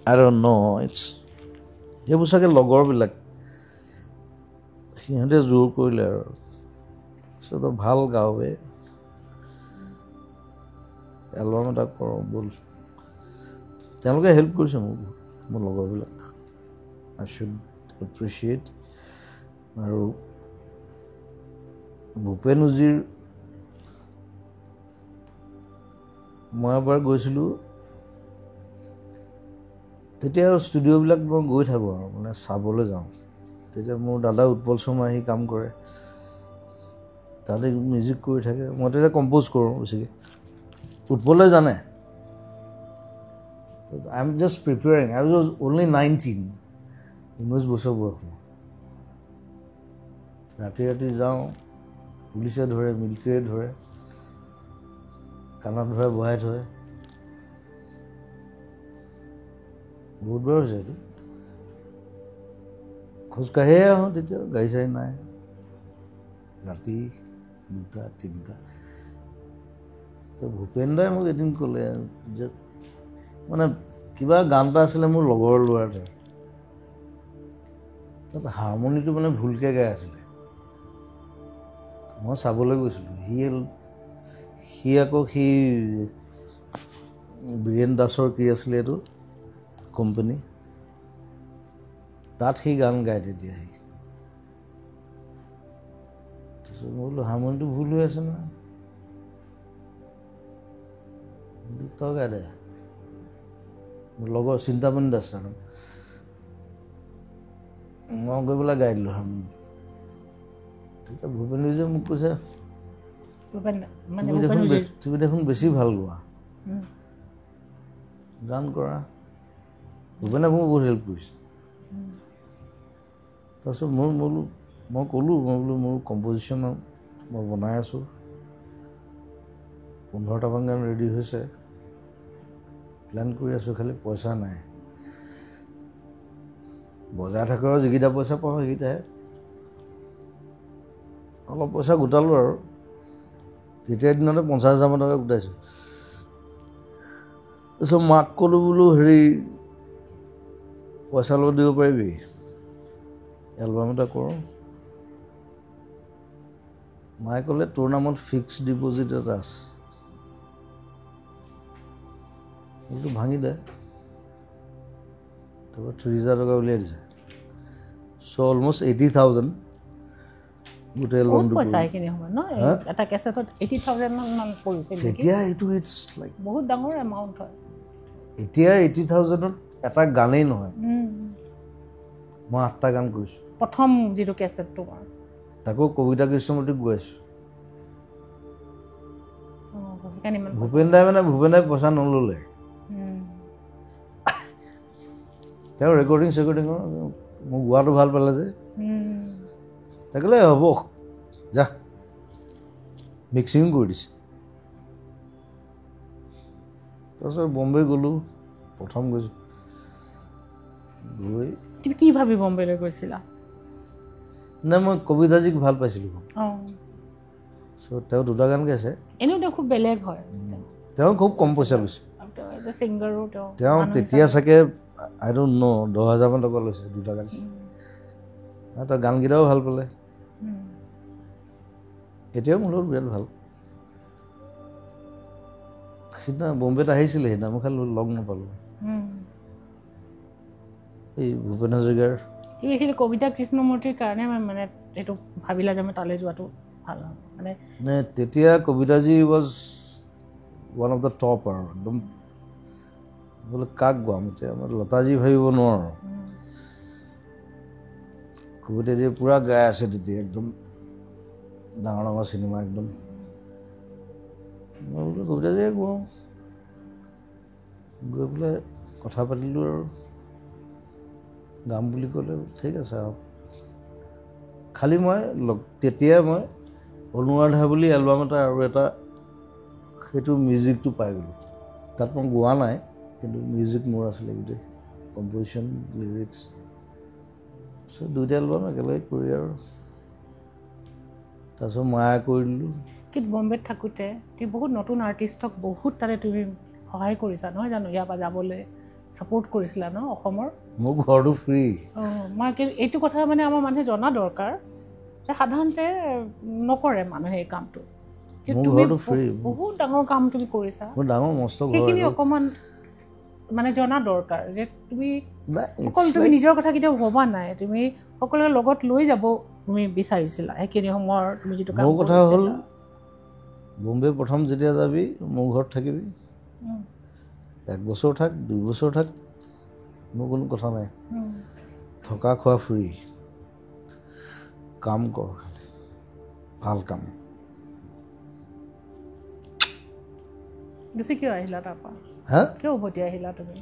I don't know. সেইবোৰ চাগে লগৰবিলাক সিহঁতে জোৰ কৰিলে আৰু তই ভাল গাঁৱে এলবাম এটা কৰোঁ ব'ল তেওঁলোকে হেল্প কৰিছে মোক মোৰ লগৰবিলাক I should appreciate আৰু ভূপেন উজিৰ মই এবাৰ গৈছিলোঁ তেতিয়া আৰু ষ্টুডিঅ'বিলাক মই গৈ থাকোঁ আৰু মানে চাবলৈ যাওঁ তেতিয়া মোৰ দাদা উৎপল শৰ্মা আহি কাম কৰে তাতে মিউজিক কৰি থাকে মই তেতিয়া কম্প'জ কৰোঁ বেছিকৈ উৎপলে জানে I am just preparing I was only 19 বছৰ বয়স ৰাতি ৰাতি যাওঁ পুলিচে ধৰে মিলিটেৰীয়ে ধৰে কাণত ধৰে বহাই থয় বহুত বাৰ হৈছে এইটো খোজকাঢ়িয়ে আহোঁ তেতিয়া গাড়ী চাড়ী নাই ৰাতি 2-3 তো ভূপেন দাই মোক এদিন ক'লে যে মানে কিবা গান এটা আছিলে মোৰ লগৰ ল'ৰা এটাৰ তাত হাৰমনিটো মানে ভুলকৈ গাই আছিলে মই চাবলৈ গৈছিলোঁ সি আকৌ বীৰেন দাসৰ কি আছিলে এইটো কোম্পানী তাত সি গান গায় তেতিয়া তাৰপিছত মই বোলো হাৰমনিটো ভুল হৈ আছে নহয় তই গাই দে মোৰ লগৰ চিন্তামণি দাস মই গৈ পেলাই গাই দিলোঁ হাৰমনি তেতিয়া ভূপেন যে মোক কৈছে তুমি দেখোন বেছি ভাল গোৱা গান কৰা ভূপেনে মোক বহুত হেল্প কৰিছে তাৰপিছত মই ক'লোঁ মোৰ কম্প'জিশ্যন মই বনাই আছোঁ 15টামান গান ৰেডি হৈছে প্লেন কৰি আছোঁ খালি পইচা নাই বজাই থাকোঁ আৰু যিকেইটা পইচা পাওঁ সেইকেইটাহে অলপ পইচা গোটালোঁ আৰু তেতিয়াৰ দিনতে 50,000 টকা গোটাইছোঁ তাৰপিছত মাক ক'লোঁ বোলো হেৰি পইচা অলপ দিব পাৰিবি এলবাম এটা কৰোঁ মায়ে ক'লে তোৰ নামত ফিক্স ডিপ'জিট এটা আছে সেইটো ভাঙি দে তাৰপৰা 30,000 টকা উলিয়াই দিছে চ' অলমষ্ট 80,000 গোটেই এলবামটো এটা কেছেটত 80,000 মান পৰিছে তেতিয়া এইটো ইটছ লাইক বহুত ডাঙৰ এমাউণ্ট হয় এতিয়া 80,000ত এটা গানেই নহয় মই 8টা গান কৰিছোঁ প্ৰথম যিটো কেছেটটো তাকো কবিতা কৃষ্ণমূৰ্তিক গাইছোঁ ভূপেন দাই পইচা নল'লে তেওঁ ৰেকৰ্ডিং মোক গোৱাটো ভাল পালে যে তাকে হ'ব যা মিক্সিঙো কৰি দিছে তাৰপিছত বম্বে গ'লোঁ প্ৰথম গৈছোঁ গৈ তুমি কি ভাবি বম্বেলৈ গৈছিলা নাই মই কবিতাজীক ভাল পাইছিলোঁ চ' তেওঁ 2টা গান গাইছে এনেও তেওঁ খুব বেলেগ হয় তেওঁ খুব কম পইচা লৈছে ছিংগাৰো তেওঁ তেতিয়া চাগে আই ডোণ্ট ন' 10,000 মান টকা লৈছে 2টা গান তাৰ গানকেইটাও ভাল পালে এতিয়াও মোৰ লগত বিৰাট ভাল সিদিনা বম্বেত আহিছিলে সিদিনা মই খালি লগ নাপালোঁ এই ভূপেন হাজৰিকাৰ কবিতা কৃষ্ণমূৰ্তিৰ কাৰণে মানে এইটো ভাবিলা যে মই তালৈ যোৱাটো ভাল মানে তেতিয়া Kavitaji was one of the top আৰু একদম বোলে কাক গোৱাম এতিয়া মই লতাজী ভাবিব নোৱাৰোঁ কবিতাজীয়ে পূৰা গাই আছে তেতিয়া একদম ডাঙৰ ডাঙৰ চিনেমা একদম মই বোলো কবিতাজীয়ে গাওঁ গৈ পেলাই কথা পাতিলোঁ আৰু গাম বুলি ক'লে ঠিক আছে আৰু খালি তেতিয়াই মই অনুৰাধা বুলি এলবাম এটা আৰু এটা সেইটো মিউজিকটো পাই গ'লোঁ তাত মই গোৱা নাই কিন্তু মিউজিক মোৰ আছিলে গোটেই কম্প'জিশ্যন লিৰিক্স চ' 2টা এলবাম একেলগে কৰি আৰু তাৰপিছত মায়া কৰি দিলোঁ কিন্তু বম্বেত থাকোঁতে তুমি বহুত নতুন আৰ্টিষ্টক বহুত তাতে তুমি সহায় কৰিছা নহয় জানো ইয়াৰ পৰা যাবলৈ ছাপোৰ্ট কৰিছিলা ন অসমৰ মোৰ ঘৰটো ফ্ৰী মই এইটো কথা মানে আমাৰ মানুহে জনা দৰকাৰ যে সাধাৰণতে নকৰে মানুহে এই কামটো তুমি বহুত ডাঙৰ কাম তুমি কৰিছা ডাঙৰ মস্ত সেইখিনি অকণমান মানে জনা দৰকাৰ যে তুমি অকল তুমি নিজৰ কথা কেতিয়াও ভবা নাই তুমি সকলোৰে লগত লৈ যাব তুমি বিচাৰিছিলা সেইখিনি সময়ৰ তুমি যিটো কাম মোৰ কথা হ'ল বম্বে প্ৰথম যেতিয়া যাবি মোৰ ঘৰত থাকিবি 1 বছৰ থাক 2 বছৰ থাক মোৰ কোনো কথা নাই থকা খোৱা ফ্ৰী কাম কৰ খালি ভাল কাম গুচি কিয় আহিলা তাৰপৰা হা কিয় উভতি আহিলা তুমি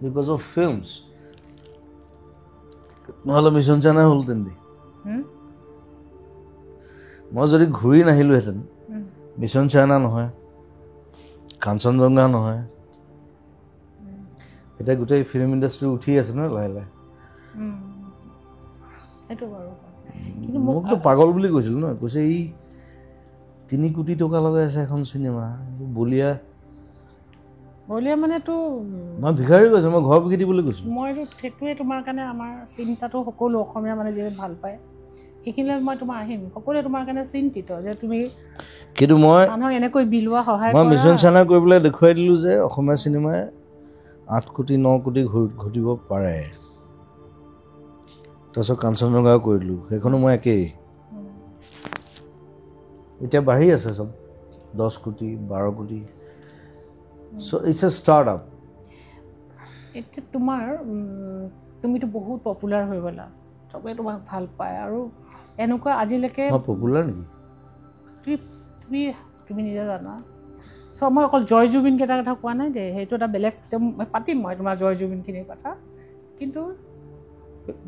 বিকজ অফ ফিল্মছ নহ'লে মিছন চাইনা হ'লহেঁতেন দি মই যদি ঘূৰি নাহিলোহেঁতেন মিছন চাইনা নহয় কাঞ্চনজংঘা নহয় এতিয়া গোটেই ফিল্ম ইণ্ডাষ্ট্ৰী উঠি আছে ন লাহে লাহে মোকতো পাগল বুলি কৈছিল ন কৈছে এই 3 কোটি টকা লগাই আছে এখন চিনেমা বলিয়া মানেতো মই ভিখাৰী কৈছোঁ মই ঘৰ বিকি দিবলৈ কৈছোঁ মই সেইটোৱে তোমাৰ কাৰণে আমাৰ চিন্তাটো সকলো অসমীয়া মানে যিয়ে ভাল পায় সেইখিনিলৈ মই তোমাৰ আহিম সকলোৱে তোমাৰ কাৰণে চিন্তিত যে তুমি কিন্তু মই মানুহক এনেকৈ বিলোৱা সহায় মই মিছন চাইনা কৰি পেলাই দেখুৱাই দিলোঁ যে অসমীয়া চিনেমাই 8 কোটি 9 কোটি ঘটিব পাৰে তাৰপিছত কাঞ্চনজংঘাও কৰি দিলোঁ সেইখনো মই একেই এতিয়া বাঢ়ি আছে চব 10 কোটি 12 কোটি চ' ইটছ এ ষ্টাৰ্ট আপ এতিয়া তোমাৰ তুমিতো বহুত পপুলাৰ হৈ গ'লা চবেই তোমাক ভাল পায় আৰু এনেকুৱা আজিলৈকে পপুলাৰ নেকি তুমি নিজে জানা চ' মই অকল জয় জুবিন কেইটাৰ কথা কোৱা নাই যে সেইটো এটা বেলেগ পাতিম মই তোমাৰ জয় জুবিনখিনিৰ কথা কিন্তু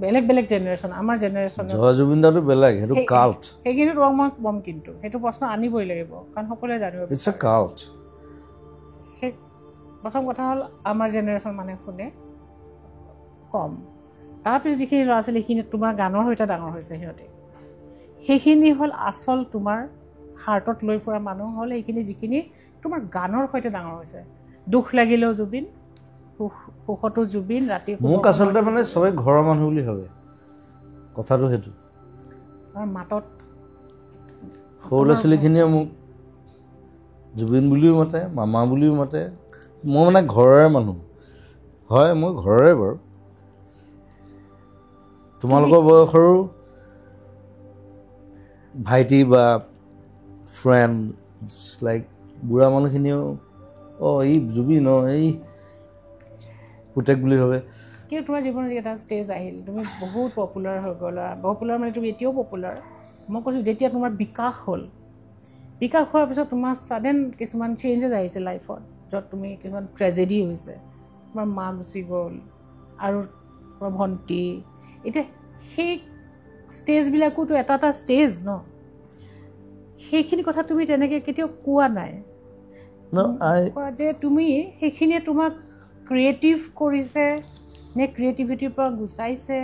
বেলেগ বেলেগ জেনেৰেশ্যন আমাৰ জেনেৰেশ্যন জয় জুবিন দাটো বেলেগ সেইটো কাল্ট সেইখিনি তোমাক মই কম কিন্তু সেইটো প্ৰশ্ন আনিবই লাগিব কাৰণ সকলোৱে জানিব ইটছ এ কাল্ট সেই প্ৰথম কথা হ'ল আমাৰ জেনেৰেশ্যন মানে শুনে কম তাৰপিছত যিখিনি ল'ৰা ছোৱালী সেইখিনি তোমাৰ গানৰ সৈতে ডাঙৰ হৈছে সিহঁতে সেইখিনি হ'ল আচল তোমাৰ হাৰ্টত লৈ ফুৰা মানুহ হ'ল এইখিনি যিখিনি তোমাৰ গানৰ সৈতে ডাঙৰ হৈছে দুখ লাগিলেও জুবিন সুখতো জুবিন ৰাতি মোক আচলতে মানে চবেই ঘৰৰ মানুহ বুলি ভাবে কথাটো সেইটো আৰু মাতত সৰু ল'ৰা ছোৱালীখিনিয়ে মোক জুবিন বুলিও মাতে মামা বুলিও মাতে মই মানে ঘৰৰে মানুহ হয় মই ঘৰৰে বাৰু তোমালোকৰ বয়সৰো ভাইটি বা ফ্ৰেণ্ড লাইক বুঢ়া মানুহখিনিও এই জুবিন এই পুতেক বুলি ভাবে কিন্তু তোমাৰ জীৱনত এটা ষ্টেজ আহিল তুমি বহুত পপুলাৰ হৈ গ'লা পপুলাৰ মানে তুমি এতিয়াও পপুলাৰ মই কৈছোঁ যেতিয়া তোমাৰ বিকাশ হ'ল বিকাশ হোৱাৰ পিছত তোমাৰ ছাডেন কিছুমান চেঞ্জেছ আহিছে লাইফত য'ত তুমি কিছুমান ট্ৰেজেডি হৈছে তোমাৰ মা গুচি গ'ল আৰু তোমাৰ ভণ্টি এতিয়া সেই ষ্টেজবিলাকোতো এটা এটা ষ্টেজ ন সেইখিনি কথা তুমি তেনেকৈ কেতিয়াও কোৱা নাই কোৱা যে তুমি সেইখিনিয়ে তোমাক ক্ৰিয়েটিভ কৰিছে নে ক্ৰিয়েটিভিটিৰ পৰা গুচাইছে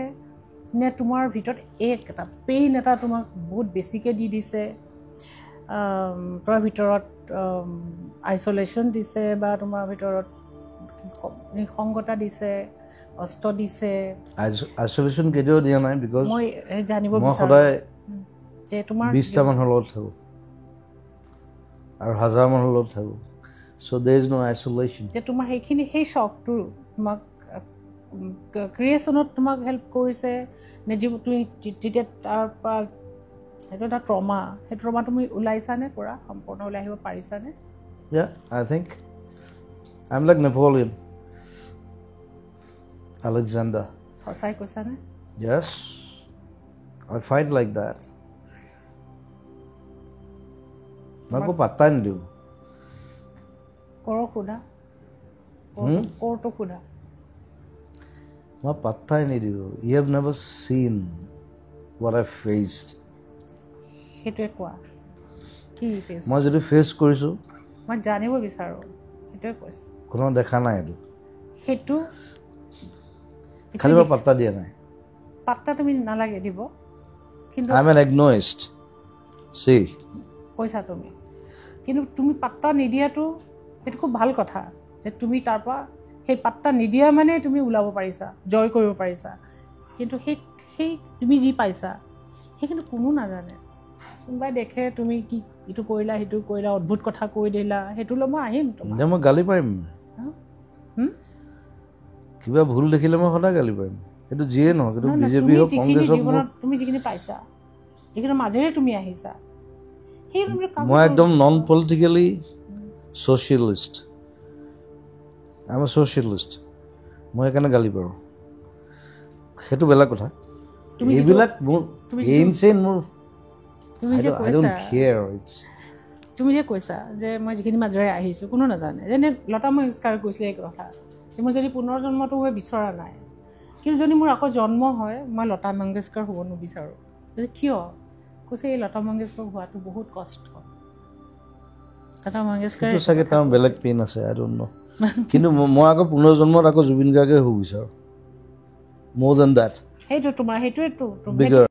নে তোমাৰ ভিতৰত এটা পেইন এটা তোমাক বহুত বেছিকৈ দি দিছে তোমাৰ ভিতৰত আইচলেশ্যন দিছে বা তোমাৰ ভিতৰত নিসংগতা দিছে কষ্ট দিছে আইচলেশ্যন কেতিয়াও দিয়া নাই বিকজ মই জানিব মই সদায় যে তোমাৰ 20টা মানুহৰ লগত থাকোঁ আৰু 1000 মানুহৰ লগত থাকোঁ চ' দেৰ ইজ ন' আইচলেশ্যন যে তোমাৰ সেইখিনি সেই চখটো তোমাক ক্ৰিয়েশ্যনত তোমাক হেল্প কৰিছে নে যি তুমি তেতিয়া তাৰ পৰা সেইটো এটা ট্ৰমা সেই ট্ৰমা তুমি ওলাইছানে পৰা সম্পূৰ্ণ ওলাই আহিব পাৰিছানে I think I'm like Napoleon Alexander সঁচাই কৈছানে yes I fight like that মই একো পাত্তাই নিদিওঁ কৰক সোধা কৰটো সোধা মই পাত্তাই নিদিওঁ you have never seen what I faced সেইটোৱে কোৱা কি ফেচ মই যদি ফেচ কৰিছোঁ মই জানিব বিচাৰোঁ সেইটোৱে কৈছোঁ কোনো দেখা নাই এইটো সেইটো খালি মই পাত্তা দিয়া নাই পাত্তা তুমি নালাগে দিব কিন্তু I'm an agnoist see কৈছা তুমি কিন্তু তুমি পাত্তা নিদিয়াটো সেইটো খুব ভাল কথা যে তুমি তাৰ পৰা সেই পাত্তা নিদিয়া মানে তুমি ওলাব পাৰিছা, জয় কৰিব পাৰিছা। কিন্তু সেই তুমি যি পাইছা সেইখিনি কোনো নাজানে। কোনোবাই দেখে তুমি কি ইটো কৰিলা সিটো কৰিলা, অদ্ভুত কথা কৈ দিলা, সেইটোলৈ মই আহিম তোমাৰ। মই গালি পাৰিম, কিবা ভুল দেখিলে মই সদায় গালি পাৰিম। সেইটো যিয়ে নহয়, কিন্তু বিজেপি হওক কংগ্ৰেছ হওক, তুমি যিখিনি পাইছা সেইখিনিৰ মাজেৰে তুমি আহিছা। মই একদম non politically socialist, I M A socialist. মই সেইকাৰণে গালি পাৰোঁ, সেইটো বেলেগ কথা। এইবিলাক মোৰ ইনচেইন, মোৰ I don't care. তুমি যে কৈছা যে মই যিখিনি মাজেৰে আহিছোঁ কোনো নাজানে, যেনে লতা মংগেশকাৰ কৈছিলে এই কথা যে মই যদি পুনৰ জন্মটো মই বিচৰা নাই, কিন্তু যদি মোৰ আকৌ জন্ম হয় মই লতা মংগেশকাৰ হ'ব নিবিচাৰোঁ। কিয়? কৈছে এই লতা মংগেশকাৰ হোৱাটো বহুত কষ্ট। লতা মংগেশকাৰ চাগে তাৰ বেলেগ পেইন আছে, I don't know. কিন্তু মই আকৌ পুনৰ জন্মত আকৌ জুবিন গাৰ্গে হ'ব বিচাৰোঁ, more than that. সেইটো তোমাৰ সেইটোৱেতো